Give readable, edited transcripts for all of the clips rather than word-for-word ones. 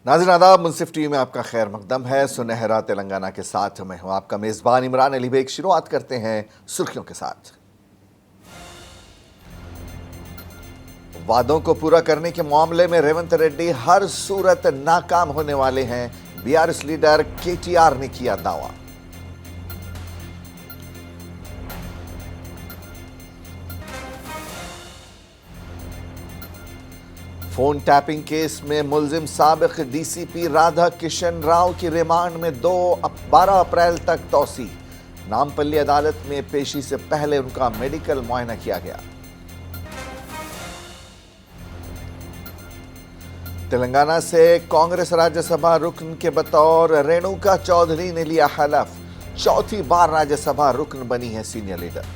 नाज़रीन आदाब, मुंसिफ टीवी में आपका खैर मकदम है। सुनहरा तेलंगाना के साथ मैं हूं आपका मेज़बान इमरान अली बेग। शुरुआत करते हैं सुर्खियों के साथ। वादों को पूरा करने के मामले में रेवंत रेड्डी हर सूरत नाकाम होने वाले हैं, बीआरएस लीडर केटीआर ने किया दावा। फोन टैपिंग केस में मुलजिम साबिक डीसीपी राधा किशन राव की रिमांड में 12 अप्रैल तक तौसी। नामपल्ली अदालत में पेशी से पहले उनका मेडिकल मुआयना किया गया। तेलंगाना से कांग्रेस राज्यसभा रुकन के बतौर रेणुका चौधरी ने लिया हलफ। चौथी बार राज्यसभा रुकन बनी है सीनियर लीडर।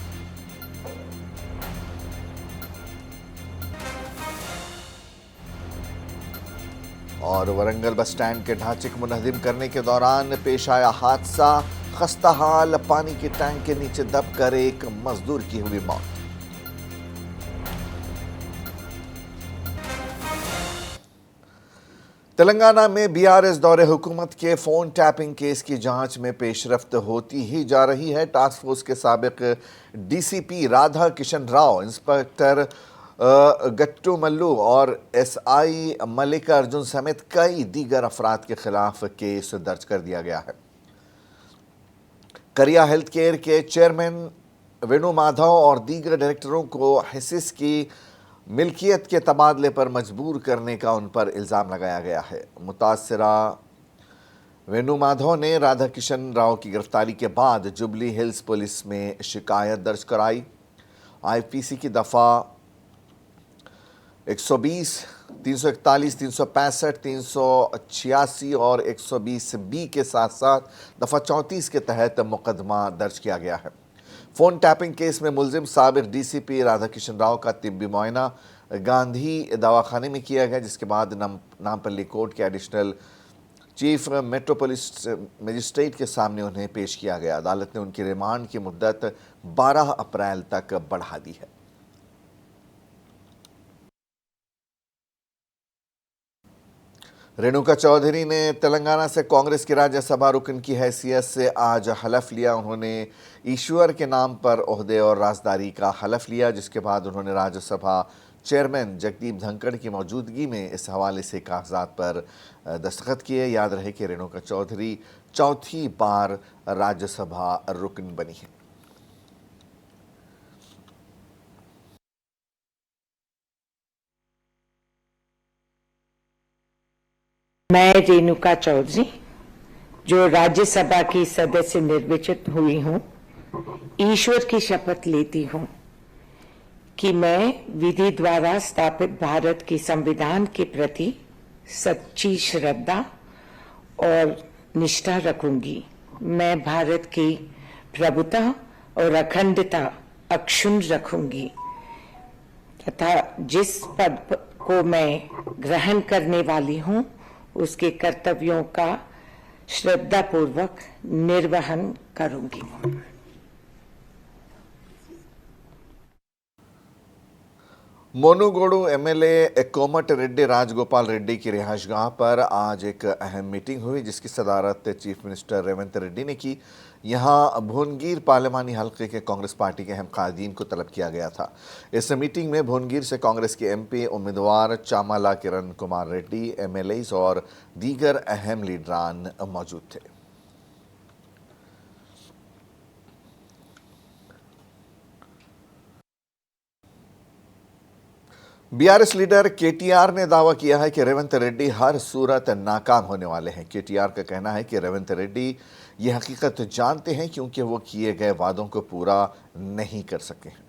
और वरंगल बस स्टैंड के ढांचे को मुनहदिम करने के दौरान पेश आया हादसा। खस्ताहाल पानी के टैंक के नीचे दबकर एक मजदूर की हुई मौत। तेलंगाना में बीआरएस दौरे हुकूमत के फोन टैपिंग केस की जांच में पेशरफ्त होती ही जा रही है। टास्क फोर्स के साबिक डीसीपी राधा किशन राव, इंस्पेक्टर गट्टू मल्लू और एसआई मल्लिका अर्जुन समेत कई दीगर अफराद के खिलाफ केस दर्ज कर दिया गया है। करिया हेल्थ केयर के चेयरमैन वेणु माधव और दीगर डायरेक्टरों को हिस्स की मिल्कियत के तबादले पर मजबूर करने का उन पर इल्ज़ाम लगाया गया है। मुतासरा वेणु माधव ने राधा किशन राव की गिरफ्तारी के बाद जुबली हिल्स पुलिस में शिकायत दर्ज कराई। आईपीसी की दफ़ा 120, 341, 365, 386 और 120B के साथ साथ दफ़ा 34 के तहत मुकदमा दर्ज किया गया है। फोन टैपिंग केस में मुलजिम साबिक डीसीपी राधा किशन राव का तिब्बी मुआयना गांधी दवाखाने में किया गया, जिसके बाद नामपल्ली कोर्ट के एडिशनल चीफ मेट्रोपोलिस मजिस्ट्रेट के सामने उन्हें पेश किया गया। अदालत ने उनकी रिमांड की मुद्दत 12 अप्रैल तक बढ़ा दी है। रेणुका चौधरी ने तेलंगाना से कांग्रेस की राज्यसभा रुकन की हैसियत से आज हलफ लिया। उन्होंने ईश्वर के नाम पर ओहदे और राजदारी का हलफ लिया, जिसके बाद उन्होंने राज्यसभा चेयरमैन जगदीप धनखड़ की मौजूदगी में इस हवाले से कागजात पर दस्तखत किए। याद रहे कि रेणुका चौधरी चौथी बार राज्यसभा रुकन बनी है। मैं रेणुका चौधरी, जो राज्यसभा की सदस्य निर्वाचित हुई हूं, ईश्वर की शपथ लेती हूं कि मैं विधि द्वारा स्थापित भारत के संविधान के प्रति सच्ची श्रद्धा और निष्ठा रखूंगी। मैं भारत की प्रभुता और अखंडता अक्षुण्ण रखूंगी तथा जिस पद को मैं ग्रहण करने वाली हूं उसके कर्तव्यों का श्रद्धापूर्वक निर्वहन करूंगी। मोनूगोडू एमएलए कोमट रेड्डी राजगोपाल रेड्डी की रिहाइशगाह पर आज एक अहम मीटिंग हुई, जिसकी सदारत चीफ मिनिस्टर रेवंत रेड्डी ने की। यहां भुवनगिर पार्लिमानी हल्के के कांग्रेस पार्टी के अहम कायदीन को तलब किया गया था। इस मीटिंग में भुवनगिर से कांग्रेस के एमपी उम्मीदवार चामाला किरण कुमार रेड्डी, एमएलएज और दीगर अहम लीडरान मौजूद थे। बीआरएस लीडर केटीआर ने दावा किया है कि रेवंत रेड्डी हर सूरत नाकाम होने वाले हैं। केटीआर का कहना है कि रेवंत रेड्डी ये हकीकत जानते हैं क्योंकि वो किए गए वादों को पूरा नहीं कर सके हैं।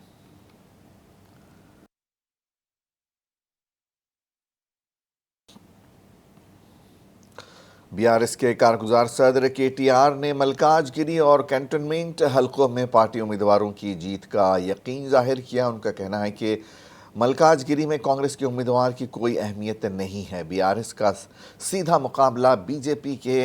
बीआरएस के कारगुजार सदर केटीआर ने मलकाजगिरी और कैंटोनमेंट हलकों में पार्टी उम्मीदवारों की जीत का यकीन जाहिर किया। उनका कहना है कि मलकाजगिरी में कांग्रेस के उम्मीदवार की कोई अहमियत नहीं है। बीआरएस का सीधा मुकाबला बीजेपी के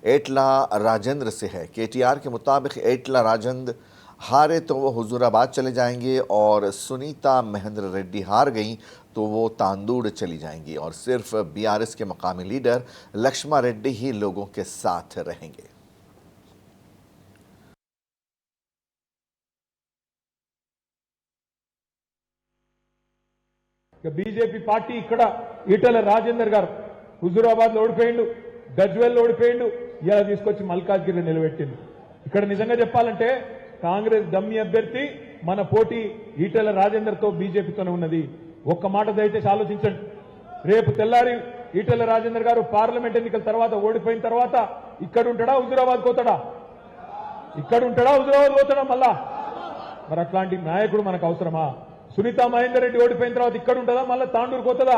एटला राजेंद्र से है। केटीआर के मुताबिक एटला राजेंद्र हारे तो वो हुजूराबाद चले जाएंगे और सुनीता महेंद्र रेड्डी हार गई तो वो तांदूड़ चली जाएंगी और सिर्फ बीआरएस के मकामी लीडर लक्ष्मा रेड्डी ही लोगों के साथ रहेंगे। బీజేపీ పార్టీ ఇక్కడ ఈటెల రాజేందర్ గారు హుజూరాబాద్ లో ఓడిపోయిండు, గజ్వేల్ లో ఓడిపోయిండు, ఇలా తీసుకొచ్చి మల్కాజ్గిరిలో నిలబెట్టిండు. ఇక్కడ నిజంగా చెప్పాలంటే కాంగ్రెస్ డమ్మీ అభ్యర్థి మన పోటీ ఈటెల రాజేందర్ తో బీజేపీతోనే ఉన్నది. ఒక్క మాట దయచేసి ఆలోచించండి. రేపు తెల్లారి ఈటెల రాజేందర్ గారు పార్లమెంట్ ఎన్నికల తర్వాత ఓడిపోయిన తర్వాత ఇక్కడ ఉంటాడా, హుజూరాబాద్ పోతాడా? ఇక్కడ ఉంటాడా, హుజూరాబాద్ పోతాడా? మళ్ళా మరి అట్లాంటి నాయకుడు మనకు అవసరమా? సునీతా మహేందర్ రెడ్డి ఓడిపోయిన తర్వాత ఇక్కడ ఉంటుందా, మళ్ళీ తాండూరు పోతుందా?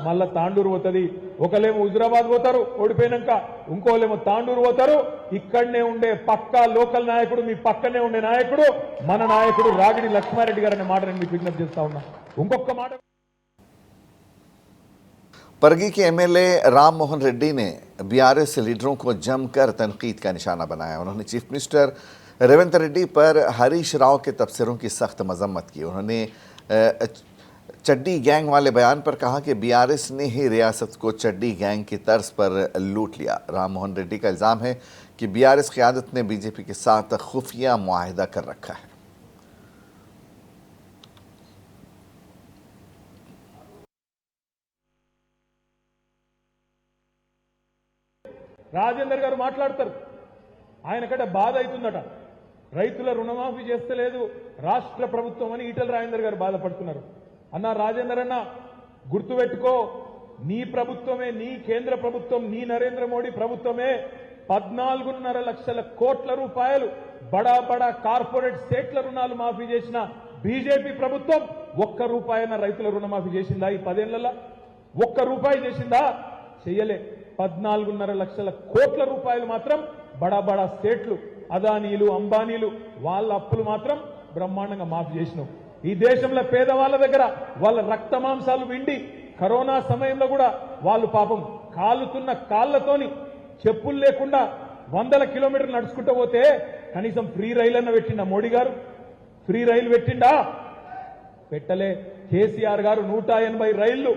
మళ్ళా తాండూరు పోతుంది. ఒకలేమో హుజూరాబాద్ పోతారు ఓడిపోయినాక, ఇంకోలేమో తాండూరు పోతారు. ఇక్కడనే ఉండే పక్కా లోకల్ నాయకుడు, మీ పక్కనే ఉండే నాయకుడు మన నాయకుడు రాగిడి లక్ష్మారెడ్డి గారు అనే మాట నేను మీకు విజ్ఞప్తి చేస్తా ఉన్నా. ఇంకొక మాట, परगी के एमएलए राम मोहन रेड्डी ने बीआरएस लीडरों को जमकर तनकीद का निशाना बनाया। उन्होंने चीफ मिनिस्टर रेवंत रेड्डी पर हरीश राव के तबसरों की सख्त मजम्मत की। उन्होंने चड्डी गैंग वाले बयान पर कहा कि बीआरएस ने ही रियासत को चड्डी गैंग की तर्ज पर लूट लिया। राम मोहन रेड्डी का इल्ज़ाम है कि बीआरएस क़यादत ने बीजेपी के साथ खुफिया मुआहिदा कर रखा है। రాజేందర్ గారు మాట్లాడతారు, ఆయనకంటే బాధ అవుతుందట. రైతుల రుణమాఫీ చేస్తలేదు రాష్ట్ర ప్రభుత్వం అని ఈటెల రాజేందర్ గారు బాధపడుతున్నారు. అన్న రాజేందర్ అన్న, గుర్తుపెట్టుకో, నీ ప్రభుత్వమే, నీ కేంద్ర ప్రభుత్వం, నీ నరేంద్ర మోడీ ప్రభుత్వమే 14.5 లక్షల కోట్ల రూపాయలు బడా బడా కార్పొరేట్ స్టేట్ల రుణాలు మాఫీ చేసిన బీజేపీ ప్రభుత్వం ఒక్క రూపాయన రైతుల రుణమాఫీ చేసిందా? ఈ 10 ఏళ్లలో ఒక్క రూపాయి చేసిందా? చెయ్యలే. 14.5 లక్షల కోట్ల రూపాయలు మాత్రం బడా బడా స్టేట్లు, అదానీలు, అంబానీలు వాళ్ళ అప్పులు మాత్రం బ్రహ్మాండంగా మాఫీ చేసినావు. ఈ దేశంలో పేదవాళ్ళ దగ్గర వాళ్ళ రక్తమాంసాలు విండి కరోనా సమయంలో కూడా వాళ్ళు పాపం కాలుతున్న కాళ్లతోని చెప్పులు లేకుండా 100 కిలోమీటర్లు నడుచుకుంటూ పోతే కనీసం ఫ్రీ రైలు అన్న పెట్టిండా మోడీ గారు? ఫ్రీ రైలు పెట్టిండా? పెట్టలే. కేసీఆర్ గారు 180 రైళ్లు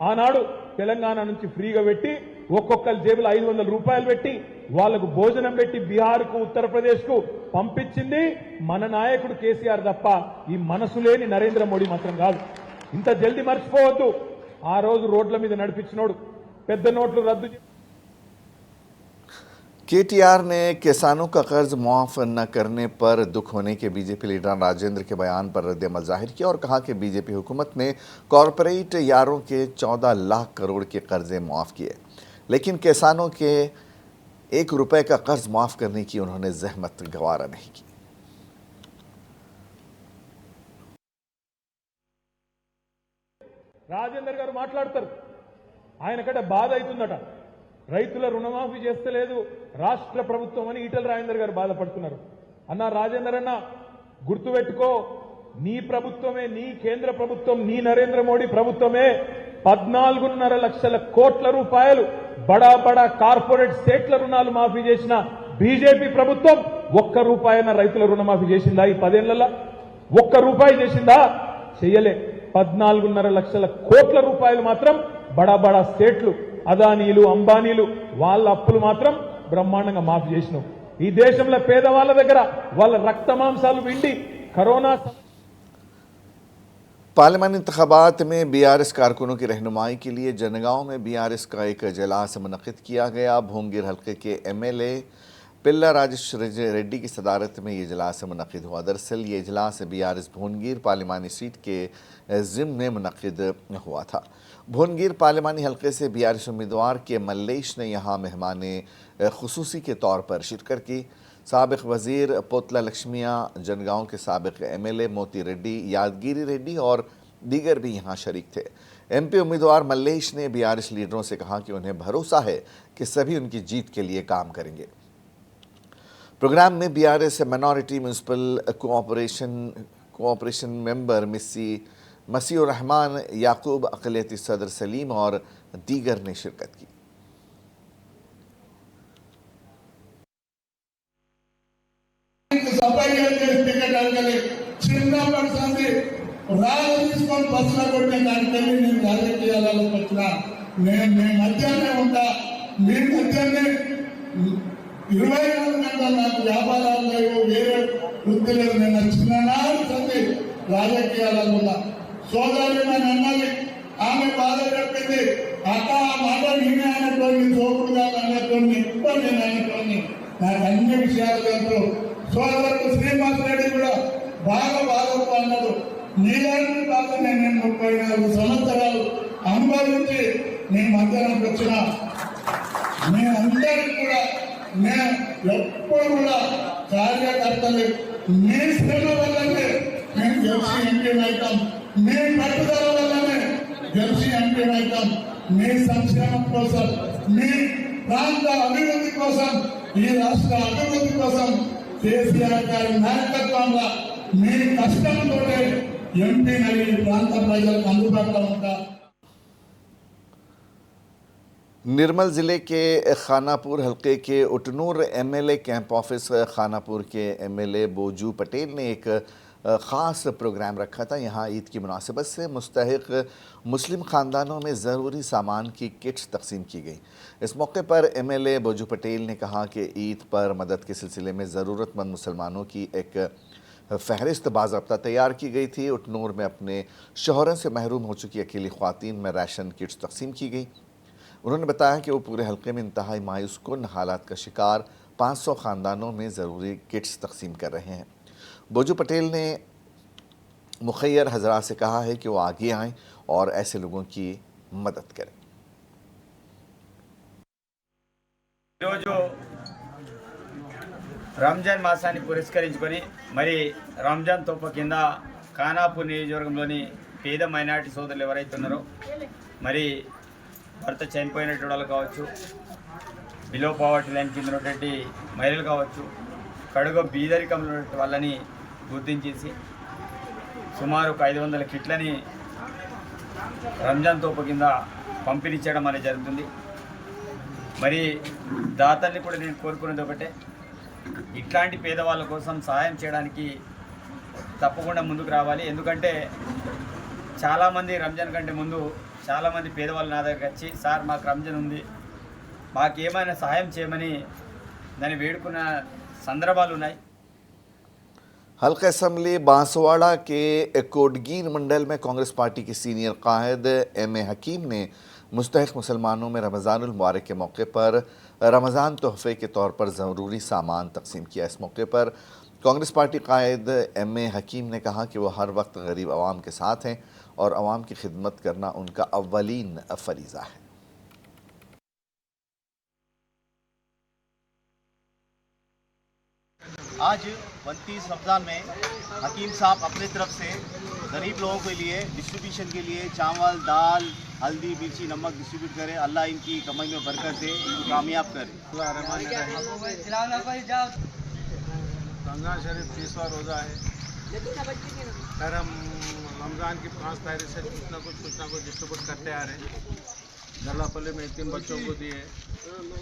ఆనాడు తెలంగాణ నుంచి ఫ్రీగా పెట్టి ఒక్కొక్కరి జేబులో 500 రూపాయలు పెట్టి వాళ్లకు భోజనం పెట్టి బీహార్కు, ఉత్తరప్రదేశ్కు పంపించింది మన నాయకుడు కేసీఆర్ తప్ప ఈ మనసు లేని నరేంద్ర మోడీ మాత్రం కాదు. ఇంత జల్దీ మర్చిపోవద్దు. ఆ రోజు రోడ్ల మీద నడిపించినోడు, పెద్ద నోట్లు రద్దు. केटीआर ने किसानों का कर्ज माफ न करने पर दुख होने के बीजेपी लीडर राजेंद्र के बयान पर रद्द-ए-अमल जाहिर किया और कहा कि बीजेपी हुकूमत ने कॉरपोरेट यारों के 14 लाख करोड़ के कर्जे माफ किए, लेकिन किसानों के 1 रुपए का कर्ज माफ करने की उन्होंने जहमत गवारा नहीं की। రాజేందర్ గారు మాట్లాడతారు, ఆయనకంటే బాధ అవుతుందట. రైతుల రుణమాఫీ చేస్తలేదు రాష్ట్ర ప్రభుత్వం అని ఈటెల రాజేందర్ గారు బాధపడుతున్నారు. అన్న రాజేందర్ అన్న, గుర్తుపెట్టుకో, నీ ప్రభుత్వమే, నీ కేంద్ర ప్రభుత్వం, నీ నరేంద్ర మోడీ ప్రభుత్వమే 14.5 లక్షల కోట్ల రూపాయలు బడా బడా కార్పొరేట్ స్టేట్ల రుణాలు మాఫీ చేసిన బీజేపీ ప్రభుత్వం ఒక్క రూపాయన రైతుల రుణమాఫీ చేసిందా? ఈ 10 ఏళ్లలో ఒక్క రూపాయి చేసిందా? చెయ్యలే. 14.5 లక్షల కోట్ల రూపాయలు మాత్రం బడా బడా స్టేట్లు, అదానీలు, అంబానీలు వాళ్ళ అప్పులు మాత్రం బ్రహ్మాండంగా మాఫీ చేసినావు. ఈ దేశంలో పేదవాళ్ళ దగ్గర వాళ్ళ రక్తమాంసాలు విండి కరోనా पार्लियामानी इंतखाबात में बीआरएस कारकुनों की रहनुमाई के लिए जनगांव में बीआरएस का एक इजलास मुनक़िद किया गया। भोंगीर हल्के के एमएलए पिल्ला राजेश रेड्डी की सदारत में ये इजलास मुनक़िद हुआ। दरअसल ये इजलास बीआरएस भोंगीर पार्लियामानी सीट के ज़िम्न में मुनक़िद हुआ था। भोंगीर पार्लियामानी हल्के से बीआरएस उम्मीदवार के मल्लेश ने यहाँ मेहमान खुसूसी के तौर पर शिरकत की। साबिक वज़ीर पोतला लक्ष्मिया, जनगांव के साबिक एमएलए मोती रेड्डी, यादगिरी रेड्डी और दीगर भी यहाँ शरीक थे। एमपी उम्मीदवार मल्लेश ने बीआरएस लीडरों से कहा कि उन्हें भरोसा है कि सभी उनकी जीत के लिए काम करेंगे। प्रोग्राम में BRS minority municipal corporation member Masiur Rahman, Yakub, अक़लियती सदर सलीम और दीगर ने शिरकत की। చిన్నప్పటి సంది రాజు తీసుకొని బస్సులో కొట్టే దానికెళ్ళి నేను రాజకీయాలకు వచ్చిన నేను మధ్యాహ్నం ఉంటా మీ మధ్యాహ్నే 24 గంటలు నాకు వ్యాపారాలు లేవు, వేరే వృత్తి లేదు. నేను చిన్ననాడు చదివి రాజకీయాలలో ఉన్నా. సోదరి నన్ను అన్నది, ఆమె బాధ చెప్పింది, అక్క ఆ మాట నేనే అనేటువంటి చోపుడుగా అనేటువంటి ఎక్కువ నేను అనేటువంటి నాకు అన్ని విషయాలు తెలుసు. సోదరుడు శ్రీనివాస్ రెడ్డి కూడా బాగా బాధపడు అన్నాడు. నీలాంటి బాధ నేను 34 సంవత్సరాలు అనుభవించి మీ మధ్యాహ్నం వచ్చిన మీ అందరికీ కూడా నేను ఎప్పుడు కూడా కార్యకర్తలు మీ శ్రమ వల్లనే మేము గెలిచి ఎంపీ అవుతాం, మీ పట్టుదల వల్లనే గెలిచి ఎంపీ అవుతాం. మీ సంక్షేమం కోసం, మీ ప్రాంత అభివృద్ధి కోసం, ఈ రాష్ట్ర అభివృద్ధి కోసం కేసీఆర్ గారి నాయకత్వంలో మీ కష్టంతో ఎంపీని ఈ ప్రాంత ప్రజలకు అందుబాటులో ఉంటా. निर्मल ज़िले के खानापुर हलके के Utnoor MLA camp office Khanapur के एमएलए बोजू पटेल ने एक ख़ास प्रोग्राम रखा था। यहाँ ईद की मुनासिबत से मुस्तहिक मुस्लिम ख़ानदानों में ज़रूरी सामान की किट्स तकसीम की गई। इस मौके पर एमएलए बोजू पटेल ने कहा कि ईद पर मदद के सिलसिले में ज़रूरतमंद मुसलमानों की एक फ़हरिस्त बाज़ाब्ता तैयार की गई थी। उटनूर में अपने शौहरों से महरूम हो चुकी अकेली ख़वातीन में राशन किट्स तकसीम की गई। उन्होंने बताया कि वो पूरे हल्के में इंतहाई मायूस कुन हालात का शिकार 500 ख़ानदानों में ज़रूरी किट्स तकसीम कर रहे हैं। बोजू पटेल ने मुखैर हजरात से कहा है कि वो आगे आएँ और ऐसे लोगों की मदद करें। రంజాన్ మాసాన్ని పురస్కరించుకొని మరి రంజాన్ తోప కింద ఖానాపూర్ నియోజకవర్గంలోని పేద మైనారిటీ సోదరులు ఎవరైతే ఉన్నారో మరి భర్త చనిపోయినటువంటి వాళ్ళు కావచ్చు, బిలో పావర్టీ లైన్ కింద ఉన్నటువంటి మహిళలు కావచ్చు, కడుగ బీదరికంలో ఉన్నటువంటి వాళ్ళని గుర్తించేసి సుమారు 500 కిట్లని రంజాన్ తోప కింద పంపిణీ చేయడం అనేది జరుగుతుంది. మరి దాతల్ని కూడా నేను కోరుకునేది ఒకటే, ఇట్లాంటి పేదవాళ్ళ కోసం సహాయం చేయడానికి తప్పకుండా ముందుకు రావాలి. ఎందుకంటే చాలామంది రంజాన్ కంటే ముందు చాలామంది పేదవాళ్ళు నా దగ్గరికి వచ్చి, సార్ మాకు రంజాన్ ఉంది, మాకు ఏమైనా సహాయం చేయమని దాన్ని వేడుకున్న సందర్భాలు ఉన్నాయి. हल्का असम्बली बांसवाड़ा के कोटगीर मंडल में कांग्रेस पार्टी के सीनियर कायद एम.ए. हकीम ने मुस्तहिक मुसलमानों में रमज़ानुल मुबारक के मौके पर रमज़ान तोहफ़े के तौर पर ज़रूरी सामान तकसीम किया। इस मौके पर कांग्रेस पार्टी कायद एम.ए. हकीम ने कहा कि वह हर वक्त गरीब आवाम के साथ हैं और आवाम की खिदमत करना उनका अव्वलीन फरीज़ा है। आज 29 रमज़ान में हकीम साहब अपने तरफ से गरीब लोगों के लिए डिस्ट्रीब्यूशन के लिए चावल, दाल, हल्दी, मिर्ची, नमक डिस्ट्रीब्यूट करे। अल्लाह इनकी कमाई में बरकत दे, इनको कामयाब करे। रमज़ान शरीफ 30वां रोज़ा है। खैर हम रमज़ान की 5 तारीख से कुछ ना कुछ डिस्ट्रीब्यूट करते आ रहे हैं। जल्लापल्ली में 3 बच्चों को दिए,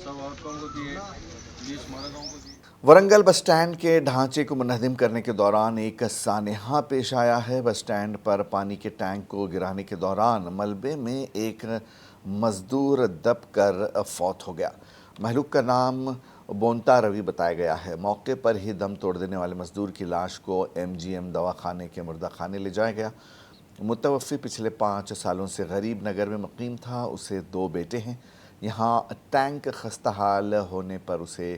सब औरतों को दिए, 20 मर्दों को दिए। वरंगल बस स्टैंड के ढांचे को मुनहदिम करने के दौरान एक सानेहा पेश आया है। बस स्टैंड पर पानी के टैंक को गिराने के दौरान मलबे में एक मजदूर दबकर फौत हो गया। महलूक का नाम बोंता रवि बताया गया है। मौके पर ही दम तोड़ देने वाले मजदूर की लाश को MGM दवाखाने के मुर्दाखाने ले जाया गया। मुतवफ़ी पिछले 5 सालों से गरीब नगर में मुकीम था। उसे 2 बेटे हैं। यहाँ टैंक खस्ता हाल होने पर उसे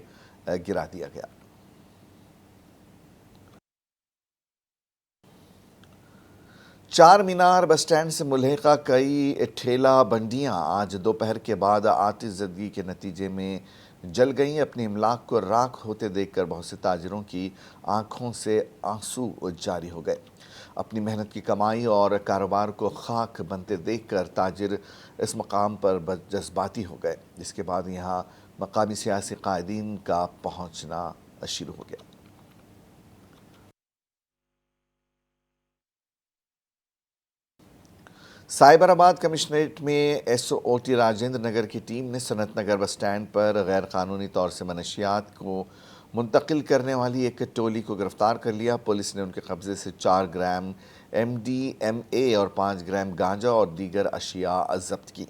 गिरा दिया गया। चार मीनार बस स्टैंड से मुल्हिका कई ठेला बंडियां आज दोपहर के बाद आतिशज़दगी के नतीजे में जल गईं। अपनी इमलाक को राख होते देखकर बहुत से ताजिरों की आंखों से आंसू जारी हो गए। अपनी मेहनत की कमाई और कारोबार को खाक बनते देखकर ताजिर इस मकाम पर जज्बाती हो गए, जिसके बाद यहाँ मकामी सियासी कायदीन का पहुँचना शुरू हो गया। साइबराबाद कमिश्नरेट में SOT राजेंद्र नगर की टीम ने सनत नगर बस स्टैंड पर गैर कानूनी तौर से मनशियात को मुंतकिल करने वाली एक टोली को गिरफ्तार कर लिया। पुलिस ने उनके कब्जे से 4 ग्राम MDMA और 5 ग्राम गांजा और दीगर अशिया जब्त की।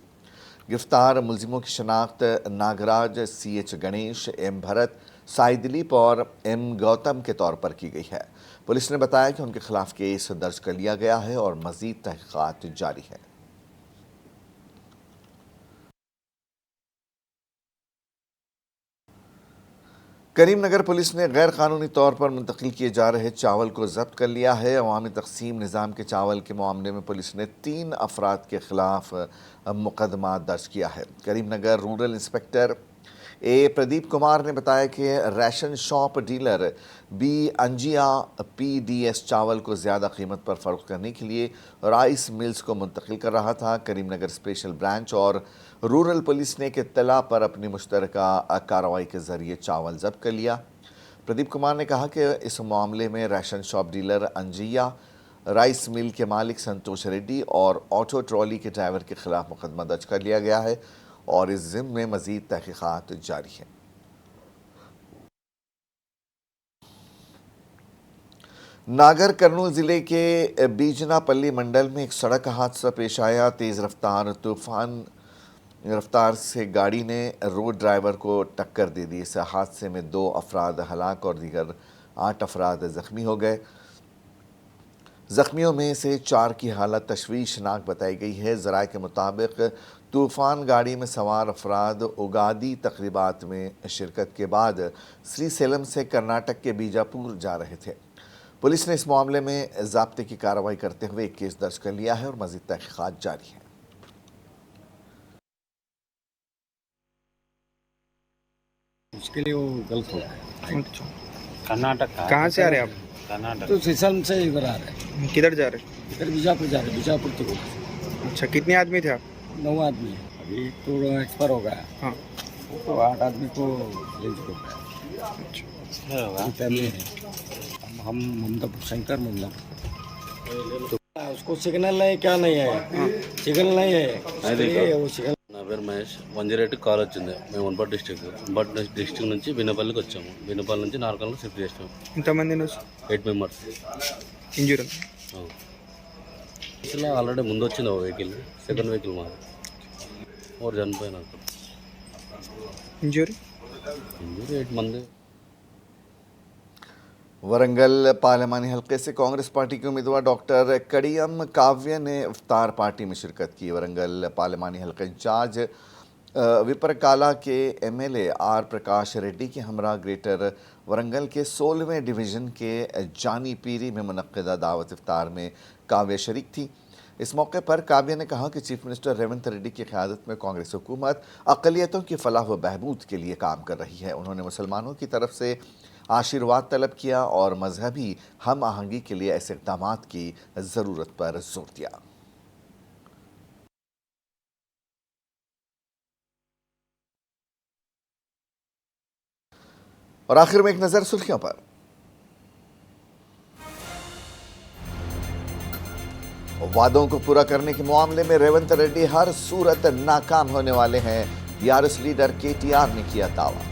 गिरफ्तार मुलजिमों की शनाख्त नागराज, CH गणेश, M भरत, साई दिलीप और M गौतम के तौर पर की गई है। पुलिस ने बताया कि उनके खिलाफ केस दर्ज कर लिया गया है और मजीद तहकीकात जारी है। करीमनगर पुलिस ने गैर कानूनी तौर पर मुंतकिल किए जा रहे चावल को जब्त कर लिया है। अवामी तकसीम निज़ाम के चावल के मामले में पुलिस ने 3 अफराद के खिलाफ मुकदमा दर्ज किया है। Karimnagar rural inspector A Pradeep Kumar ने बताया कि ration shop dealer B अंजिया PDS चावल को ज़्यादा कीमत पर फ़रोख्त करने के लिए राइस मिल्स को मुंतकिल कर रहा था। करीमनगर स्पेशल ब्रांच और रूरल पुलिस ने इत्तला पर अपनी मुश्तरका कार्रवाई के ज़रिए चावल जब्त कर लिया। प्रदीप कुमार ने कहा कि इस मामले में ration shop dealer Anjaiah, rice mill के मालिक संतोष रेड्डी और ऑटो ट्रॉली के ड्राइवर के खिलाफ मुकदमा दर्ज कर लिया गया है और इस ज़िम्मे में मज़ीद तहकीकात जारी है। नागर कर्नूल ज़िले के बीजनापल्ली मंडल में एक सड़क हादसा पेश आया। तेज़ तूफान रफ्तार से गाड़ी ने रोड ड्राइवर को टक्कर दे दी। इस हादसे में 2 अफराद हलाक और दीगर 8 अफराद ज़ख्मी हो गए। ज़ख्मियों में से 4 की हालत तशवीशनाक बताई गई है। ज़राए के मुताबिक तूफ़ान गाड़ी में सवार अफराद उगादी तकरीबात में शिरकत के बाद श्रीसेलम से कर्नाटक के बीजापुर जा रहे थे। पुलिस ने इस मामले में ज़ाब्ते की कार्रवाई करते हुए एक केस दर्ज कर लिया है और मज़ीद तहकीकात जारी है। उसके लिए वो गलत हो गया। कर्नाटक कहाँ से आ रहे हैं आप? कर्नाटक तो सीसम से इधर आ रहे हैं। किधर जा रहे? इधर बीजापुर जा रहे हैं, बीजापुर तो। अच्छा, कितने आदमी थे आप? 9 आदमी है। अभी तो एक्सपायर हो गया। हाँ, तो 8 आदमी को ले गया। अच्छा फैमिली है। हम ममतापुर शंकर ममतापुर। तो उसको सिग्नल है क्या नहीं है? सिग्नल नहीं है वो सिग्नल। నా పేరు మహేష్. 108 కాల్ వచ్చింది. మేము వనపర్తి డిస్ట్రిక్ట్ నుంచి బిన్నపల్లికి వచ్చాము. బిన్నపల్లి నుంచి నార్కల్కి షిఫ్ట్ చేసాము. ఎంతమంది 8 మెంబర్స్ ఇంజూరీ? అసలు ఆల్రెడీ ముందు వచ్చింది ఒక వెహికల్, సెకండ్ వెహికల్ మాది. और చనిపోయినారు. ఇంజూరీ 8 మంది. वरंगल पार्लिमानी हल्के से कांग्रेस पार्टी के उम्मीदवार डॉक्टर कड़ियम काव्य ने इफ्तार पार्टी में शिरकत की। वरंगल पार्लिमानी हल्का इंचार्ज विपरकाला के MLA R प्रकाश रेड्डी के हमरा ग्रेटर वरंगल के 16वें डिवीज़न के जानी पीरी में मुनक्किदा दावत इफ्तार में काव्य शरीक थी। इस मौके पर काव्य ने कहा कि चीफ मिनिस्टर रेवंत रेड्डी की क़यादत में कांग्रेस हुकूमत अक़लियतों की फलाह व बहबूद के लिए काम कर रही है। उन्होंने मुसलमानों की तरफ से आशीर्वाद तलब किया और मजहबी हम आहंगी के लिए ऐसे इक़दाम की ज़रूरत पर जोर दिया। और आखिर में एक नज़र सुर्खियों पर। वादों को पूरा करने के मामले में रेवंत रेड्डी हर सूरत नाकाम होने वाले हैं। BRS लीडर KTR ने किया दावा।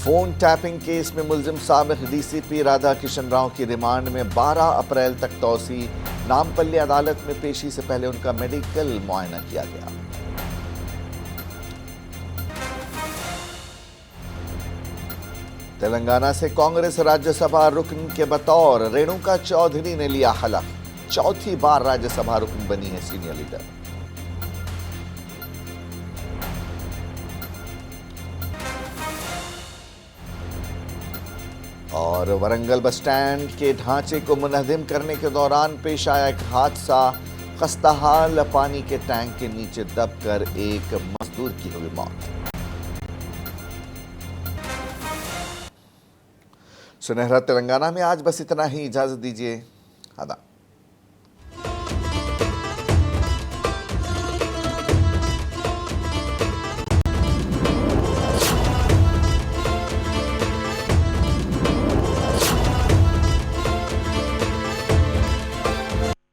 फोन टैपिंग केस में मुलजिम साबिक DCP राधा किशन राव की रिमांड में 12 अप्रैल तक तौसी। नामपल्ली अदालत में पेशी से पहले उनका मेडिकल मुआयना किया गया। तेलंगाना से कांग्रेस राज्यसभा रुकन के बतौर रेणुका चौधरी ने लिया हलफ। चौथी बार राज्यसभा रुकन बनी है सीनियर लीडर। और वरंगल बस स्टैंड के ढांचे को मुनहदिम करने के दौरान पेश आया एक हादसा। खस्ताहाल पानी के टैंक के नीचे दबकर एक मजदूर की हुई मौत। सुनहरा तेलंगाना में आज बस इतना ही। इजाजत दीजिए। आदाब।